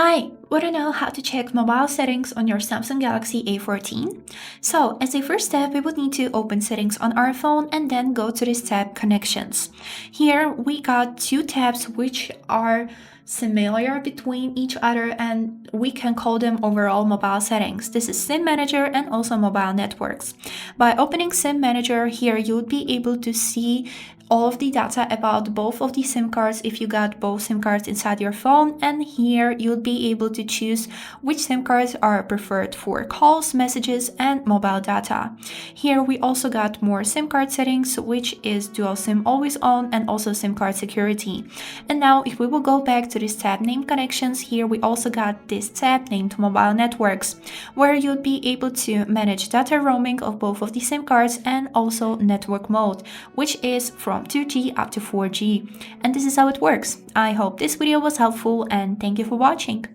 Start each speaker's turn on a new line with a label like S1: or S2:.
S1: Hi, want to know how to check mobile settings on your Samsung Galaxy A14? So, as a first step, we would need to open settings on our phone and then go to this tab connections. Here we got two tabs which are similar between each other and we can call them overall mobile settings. This is SIM manager and also mobile networks. By opening SIM manager here, you would be able to see all of the data about both of the SIM cards if you got both SIM cards inside your phone, and here you'll be able to choose which SIM cards are preferred for calls, messages, and mobile data. Here we also got more SIM card settings, which is dual SIM always on and also SIM card security. And now if we will go back to this tab named connections, here we also got this tab named mobile networks, where you'll be able to manage data roaming of both of the SIM cards and also network mode, which is from 2G up to 4G. And this is how it works. I hope this video was helpful and thank you for watching.